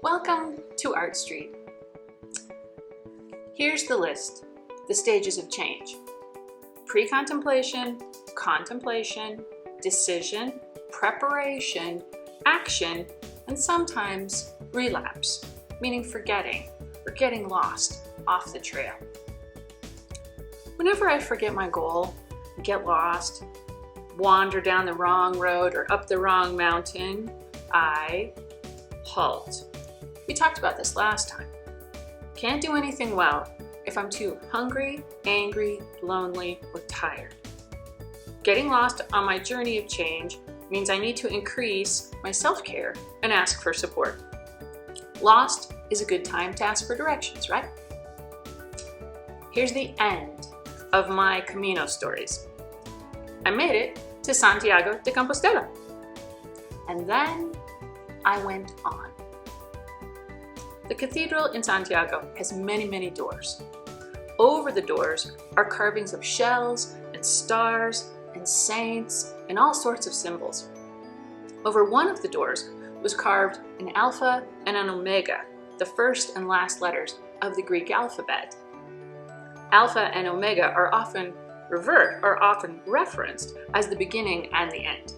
Welcome to Art Street. Here's the list, the stages of change. Pre-contemplation, contemplation, decision, preparation, action, and sometimes relapse, meaning forgetting or getting lost off the trail. Whenever I forget my goal, get lost, wander down the wrong road or up the wrong mountain, I halt. We talked about this last time. Can't do anything well if I'm too hungry, angry, lonely, or tired. Getting lost on my journey of change means I need to increase my self-care and ask for support. Lost is a good time to ask for directions, right? Here's the end of my Camino stories. I made it to Santiago de Compostela. And then I went on. The cathedral in Santiago has many, many doors. Over the doors are carvings of shells and stars and saints and all sorts of symbols. Over one of the doors was carved an alpha and an omega, the first and last letters of the Greek alphabet. Alpha and omega are often referenced as the beginning and the end.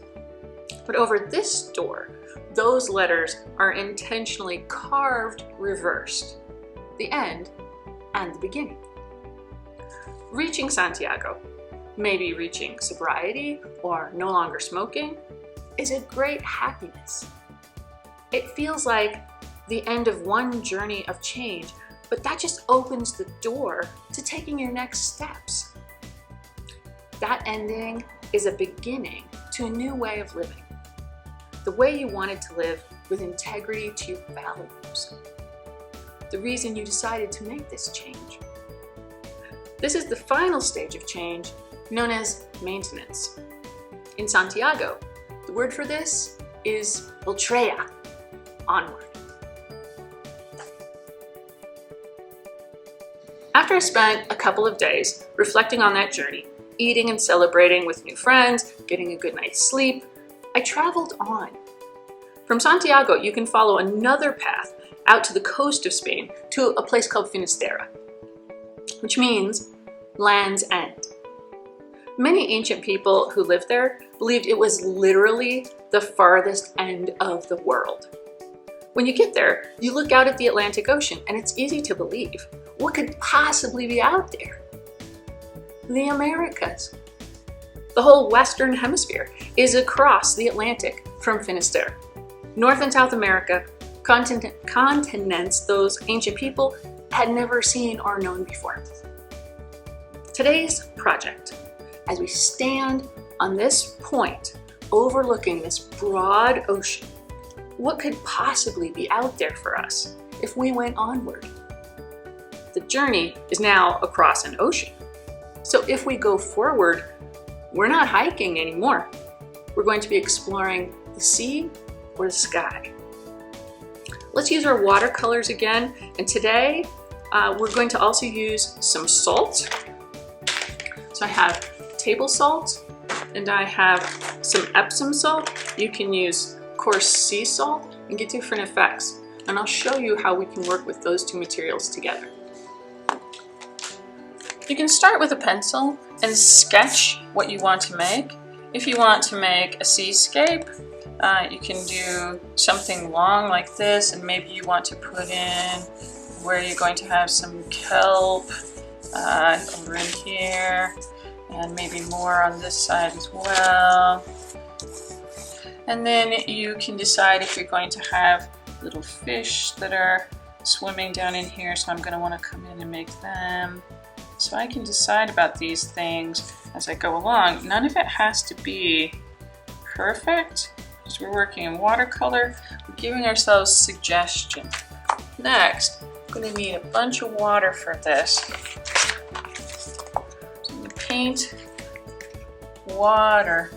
But over this door, those letters are intentionally carved reversed, the end and the beginning. Reaching Santiago, maybe reaching sobriety or no longer smoking, is a great happiness. It feels like the end of one journey of change, but that just opens the door to taking your next steps. That ending is a beginning to a new way of living. The way you wanted to live with integrity to your values. The reason you decided to make this change. This is the final stage of change, known as maintenance. In Santiago, the word for this is ultreya, onward. After I spent a couple of days reflecting on that journey, eating and celebrating with new friends, getting a good night's sleep, I traveled on. From Santiago, you can follow another path out to the coast of Spain to a place called Finisterre, which means Land's End. Many ancient people who lived there believed it was literally the farthest end of the world. When you get there, you look out at the Atlantic Ocean and it's easy to believe. What could possibly be out there? The Americas. The whole Western Hemisphere is across the Atlantic from Finisterre. North and South America, continents those ancient people had never seen or known before. Today's project, as we stand on this point overlooking this broad ocean, what could possibly be out there for us if we went onward? The journey is now across an ocean. So if we go forward, we're not hiking anymore. We're going to be exploring the sea or the sky. Let's use our watercolors again. And today, we're going to also use some salt. So I have table salt and I have some Epsom salt. You can use coarse sea salt and get different effects. And I'll show you how we can work with those two materials together. You can start with a pencil and sketch what you want to make. If you want to make a seascape, you can do something long like this, and maybe you want to put in where you're going to have some kelp over in here, and maybe more on this side as well. And then you can decide if you're going to have little fish that are swimming down in here, so I'm going to want to come in and make them. So I can decide about these things as I go along. None of it has to be perfect, because we're working in watercolor. We're giving ourselves suggestion. Next, I'm going to need a bunch of water for this. So I'm going to paint water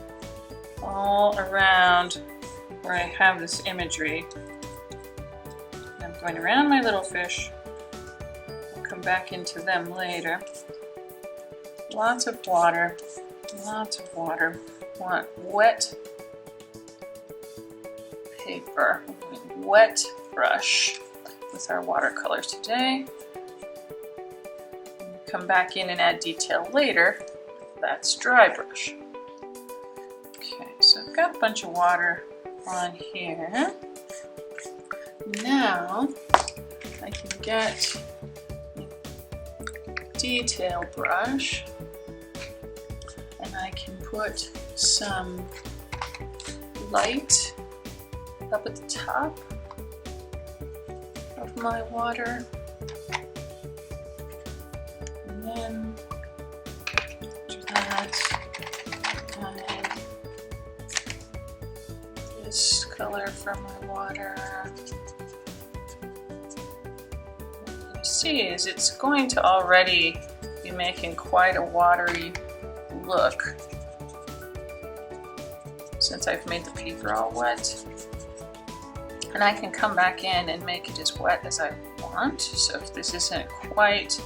all around where I have this imagery. And I'm going around my little fish. Come back into them later. Lots of water, lots of water. Want wet paper. Wet brush with our watercolors today. Come back in and add detail later. That's dry brush. Okay, so I've got a bunch of water on here. Now I can get a detail brush and I can put some light up at the top of my water. And then after that, add this color from my water. What you see is it's going to already be making quite a watery look since I've made the paper all wet. And I can come back in and make it as wet as I want. So if this isn't quite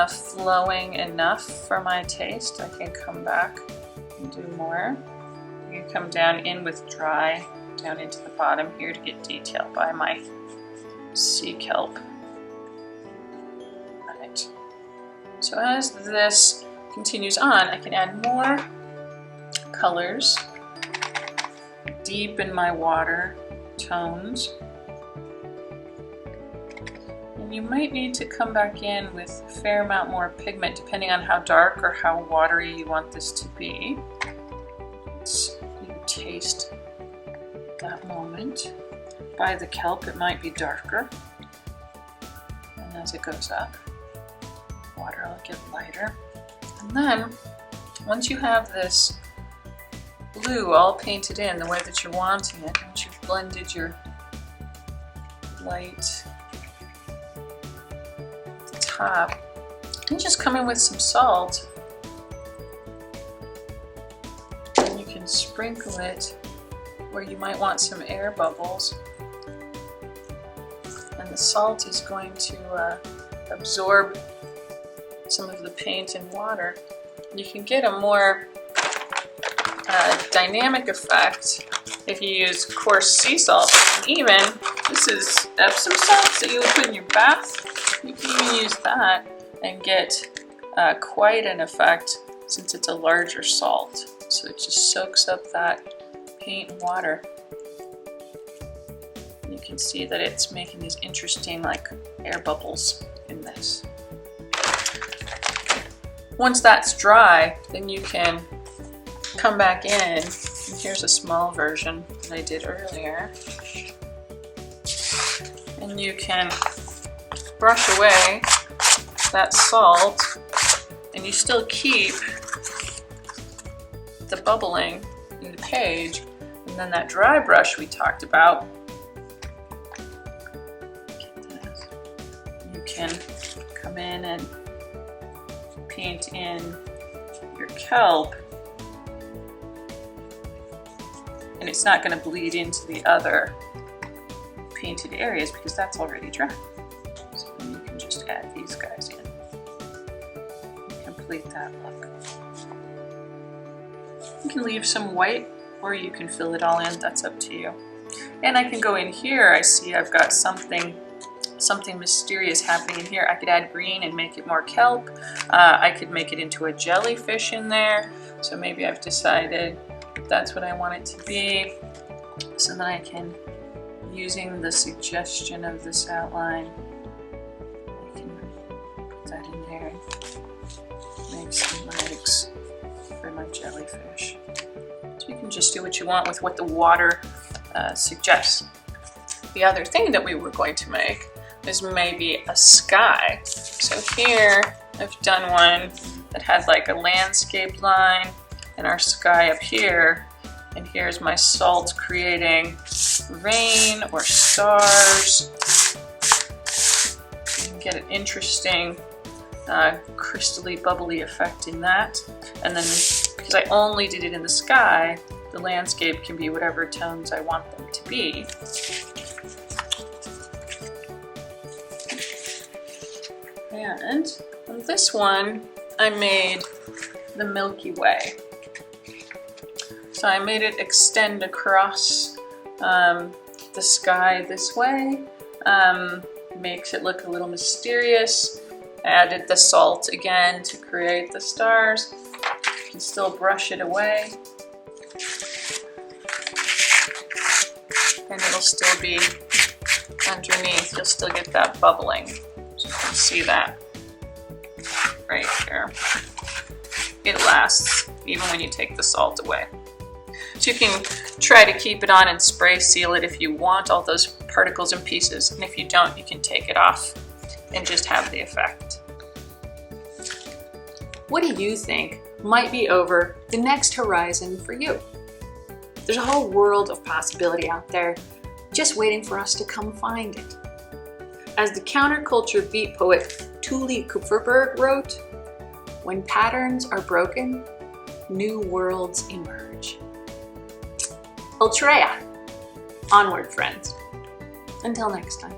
flowing enough for my taste, I can come back and do more. You can come down in with dry, down into the bottom here to get detail by my sea kelp. Right. So as this continues on, I can add more colors, deepen my water tones. And you might need to come back in with a fair amount more pigment depending on how dark or how watery you want this to be. You taste that moment. By the kelp it might be darker, and as it goes up, water will get lighter. And then once you have this blue all painted in the way that you're wanting it, once you've blended your light at the top, you just come in with some salt and you can sprinkle it where you might want some air bubbles, and the salt is going to absorb some of the paint and water. You can get a more dynamic effect if you use coarse sea salt. And even, this is Epsom salts that you would put in your bath. You can even use that and get quite an effect since it's a larger salt. So it just soaks up that paint and water. You can see that it's making these interesting like air bubbles in this. Once that's dry, then you can come back in, and here's a small version that I did earlier, and you can brush away that salt and you still keep the bubbling in the page. And then that dry brush we talked about, you can come in and paint in your kelp, and it's not going to bleed into the other painted areas because that's already dry. So then you can just add these guys in and complete that look. You can leave some white or you can fill it all in, that's up to you. And I can go in here, I see I've got something mysterious happening in here. I could add green and make it more kelp. I could make it into a jellyfish in there. So maybe I've decided that's what I want it to be. So then I can, using the suggestion of this outline, I can put that in there and make some legs for my jellyfish. So you can just do what you want with what the water suggests. The other thing that we were going to make is maybe a sky. So here I've done one that had like a landscape line and our sky up here, and here's my salt creating rain or stars. You can get an interesting crystally bubbly effect in that. And then because I only did it in the sky, the landscape can be whatever tones I want them to be. And on this one, I made the Milky Way. So I made it extend across the sky this way. Makes it look a little mysterious. Added the salt again to create the stars. You can still brush it away. And it'll still be underneath. You'll still get that bubbling. So you can see that right here. It lasts even when you take the salt away. So you can try to keep it on and spray seal it if you want all those particles and pieces. And if you don't, you can take it off and just have the effect. What do you think might be over the next horizon for you? There's a whole world of possibility out there just waiting for us to come find it. As the counterculture beat poet Tuli Kupferberg wrote, when patterns are broken, new worlds emerge. Ultreya. Onward, friends. Until next time.